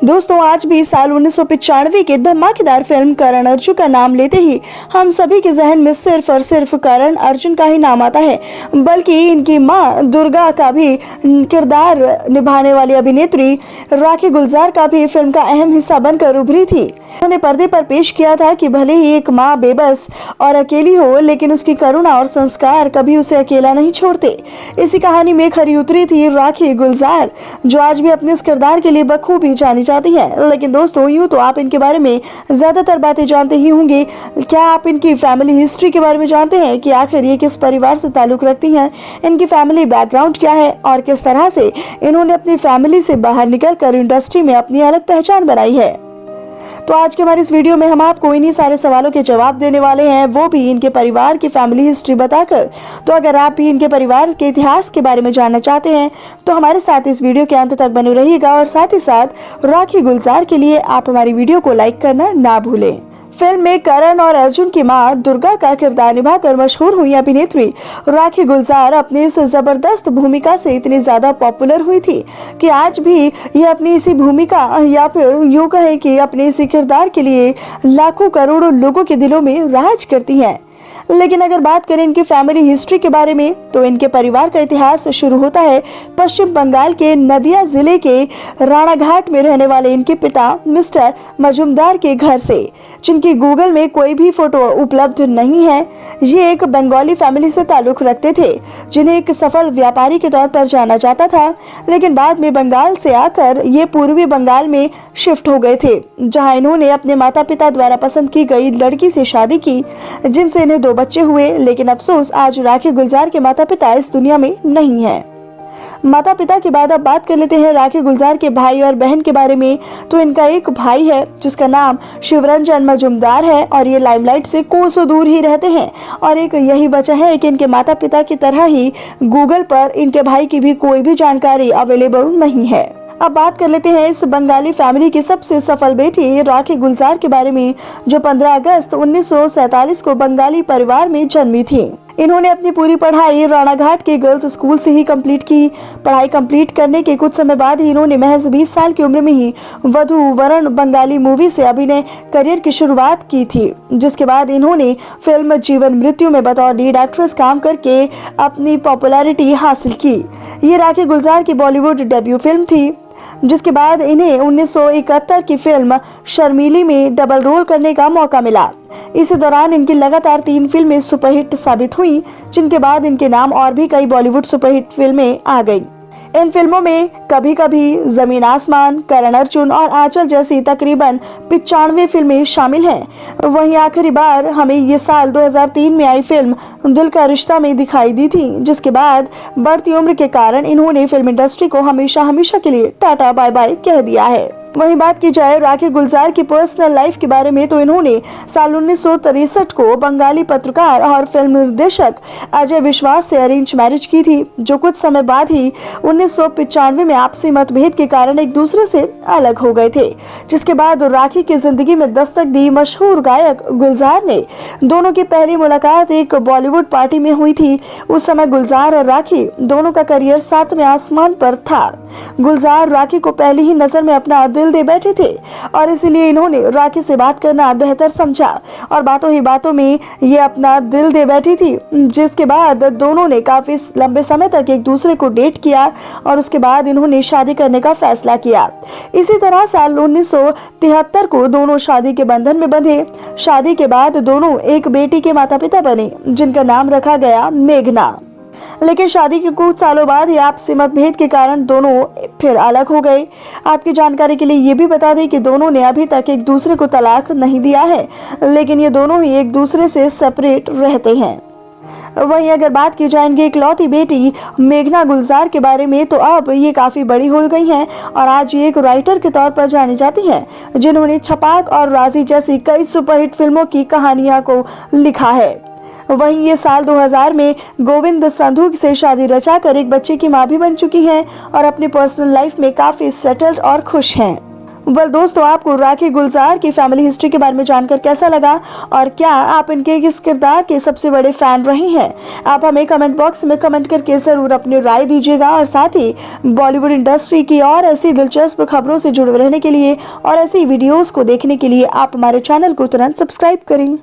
दोस्तों, आज भी साल 1995 की धमाकेदार फिल्म करण अर्जुन का नाम लेते ही हम सभी के जहन में सिर्फ और सिर्फ करण अर्जुन का ही नाम आता है, बल्कि इनकी मां दुर्गा का भी किरदार निभाने वाली अभिनेत्री राखी गुलजार का भी फिल्म का अहम हिस्सा बनकर उभरी थी। उन्होंने पर्दे पर पेश किया था कि भले ही एक माँ बेबस और अकेली हो, लेकिन उसकी करुणा और संस्कार कभी उसे अकेला नहीं छोड़ते। इसी कहानी में खरी उतरी थी राखी गुलजार, जो आज भी अपने इस किरदार के लिए बखूबी जानी जाती है। लेकिन दोस्तों, यूं तो आप इनके बारे में ज्यादातर बातें जानते ही होंगे। क्या आप इनकी फैमिली हिस्ट्री के बारे में जानते हैं कि आखिर ये किस परिवार से ताल्लुक रखती हैं, इनकी फैमिली बैकग्राउंड क्या है और किस तरह से इन्होंने अपनी फैमिली से बाहर निकलकर इंडस्ट्री में अपनी अलग पहचान बनाई है? तो आज के हमारी इस वीडियो में हम आपको इन्हीं सारे सवालों के जवाब देने वाले हैं, वो भी इनके परिवार की फैमिली हिस्ट्री बताकर। तो अगर आप भी इनके परिवार के इतिहास के बारे में जानना चाहते हैं तो हमारे साथ इस वीडियो के अंत तक बने रहिएगा, और साथ ही साथ राखी गुलजार के लिए आप हमारी वीडियो को लाइक करना ना भूलें। फिल्म में करण और अर्जुन की मां दुर्गा का किरदार निभाकर मशहूर हुई अभिनेत्री राखी गुलजार अपनी इस जबरदस्त भूमिका से इतनी ज्यादा पॉपुलर हुई थी कि आज भी ये अपनी इसी भूमिका, या फिर यूं कहें कि अपने इसी किरदार के लिए लाखों करोड़ों लोगों के दिलों में राज करती हैं। लेकिन अगर बात करें इनकी फैमिली हिस्ट्री के बारे में, तो इनके परिवार का इतिहास शुरू होता है पश्चिम बंगाल के नदिया जिले के राणाघाट में रहने वाले इनके पिता मिस्टर मजुमदार के घर से, जिनकी गूगल में कोई भी फोटो उपलब्ध नहीं है। ये एक बंगाली फैमिली से ताल्लुक रखते थे, जिन्हें एक सफल व्यापारी के तौर पर जाना जाता था। लेकिन बाद में बंगाल से आकर ये पूर्वी बंगाल में शिफ्ट हो गए थे, जहां इन्होंने अपने माता पिता द्वारा पसंद की गई लड़की से शादी की, जिनसे इन्हें 2 बच्चे हुए। लेकिन अफसोस, आज राखी गुलजार के माता पिता इस दुनिया में नहीं हैं। माता पिता के बाद अब बात कर लेते हैं राखी गुलजार के भाई और बहन के बारे में। तो इनका एक भाई है जिसका नाम शिवरंजन मजुमदार है, और ये लाइमलाइट से कोसों दूर ही रहते हैं। और एक यही वजह है कि इनके माता पिता की तरह ही गूगल पर इनके भाई की भी कोई भी जानकारी अवेलेबल नहीं है। अब बात कर लेते हैं इस बंगाली फैमिली की सबसे सफल बेटी राखी गुलजार के बारे में, जो 15 अगस्त 1947 को बंगाली परिवार में जन्मी थी। इन्होंने अपनी पूरी पढ़ाई राणाघाट के गर्ल्स स्कूल से ही कंप्लीट की। पढ़ाई कंप्लीट करने के कुछ समय बाद ही इन्होंने महज 20 साल की उम्र में ही वधू वरण बंगाली मूवी से अभिनय करियर की शुरुआत की थी, जिसके बाद इन्होंने फिल्म जीवन मृत्यु में बतौर लीड एक्ट्रेस काम करके अपनी पॉपुलैरिटी हासिल की। ये राखी गुलजार की बॉलीवुड डेब्यू फिल्म थी, जिसके बाद इन्हें 1971 की फिल्म शर्मीली में डबल रोल करने का मौका मिला। इसी दौरान इनकी लगातार 3 फिल्में सुपरहिट साबित हुई, जिनके बाद इनके नाम और भी कई बॉलीवुड सुपरहिट फिल्में आ गईं। इन फिल्मों में कभी कभी, जमीन आसमान, करण अर्जुन और आंचल जैसी तकरीबन 95 फिल्में शामिल हैं। वहीं आखिरी बार हमें ये साल 2003 में आई फिल्म दिल का रिश्ता में दिखाई दी थी, जिसके बाद बढ़ती उम्र के कारण इन्होंने फिल्म इंडस्ट्री को हमेशा हमेशा के लिए टाटा बाय बाय कह दिया है। वहीं बात की जाए राखी गुलजार की पर्सनल लाइफ के बारे में, तो इन्होंने साल 1963 को बंगाली पत्रकार और फिल्म निर्देशक अजय विश्वास से अरेंज मैरिज की थी, जो कुछ समय बाद ही 1995 में आपसी मतभेद के कारण एक दूसरे से अलग हो गए थे। जिसके बाद राखी की जिंदगी में दस्तक दी मशहूर गायक गुलजार ने। दोनों की पहली मुलाकात एक बॉलीवुड पार्टी में हुई थी। उस समय गुलजार और राखी दोनों का करियर 7वें आसमान पर था। गुलजार राखी को पहली ही नजर में अपना दिल दे बैठे थे, और इसीलिए इन्होंने राखी से बात करना बेहतर समझा, और बातों ही बातों में ये अपना दिल दे बैठी थी। जिसके बाद दोनों ने काफी लंबे समय तक एक दूसरे को डेट किया, और उसके बाद इन्होंने शादी करने का फैसला किया। इसी तरह साल 1973 को दोनों शादी के बंधन में बंधे। शादी के बाद दोनों एक बेटी के माता पिता बने, जिनका नाम रखा गया मेघना। लेकिन शादी के कुछ सालों बाद ही आपसी मतभेद के कारण दोनों फिर अलग हो गए। आपकी जानकारी के लिए ये भी बता दें कि दोनों ने अभी तक एक दूसरे को तलाक नहीं दिया है, लेकिन ये दोनों ही एक दूसरे से सेपरेट रहते हैं। वहीं अगर बात की जाए इनकी इकलौती बेटी मेघना गुलजार के बारे में, तो अब ये काफी बड़ी हो गई हैं, और आज ये एक राइटर के तौर पर जानी जाती हैं, जिन्होंने छपाक और राजी जैसी कई सुपरहिट फिल्मों की कहानियां को लिखा है। वहीं ये साल 2000 में गोविंद संधू से शादी रचाकर एक बच्चे की मां भी बन चुकी हैं, और अपनी पर्सनल लाइफ में काफी सेटल्ड और खुश हैं। वेल दोस्तों, आपको राखी गुलजार की फैमिली हिस्ट्री के बारे में जानकर कैसा लगा और क्या आप इनके किस किरदार के सबसे बड़े फैन रहे हैं? आप हमें कमेंट बॉक्स में कमेंट करके जरूर अपनी राय दीजिएगा और साथ ही बॉलीवुड इंडस्ट्री की और ऐसी दिलचस्प खबरों से जुड़े रहने के लिए और ऐसी वीडियोस को देखने के लिए आप हमारे चैनल को तुरंत सब्सक्राइब करें।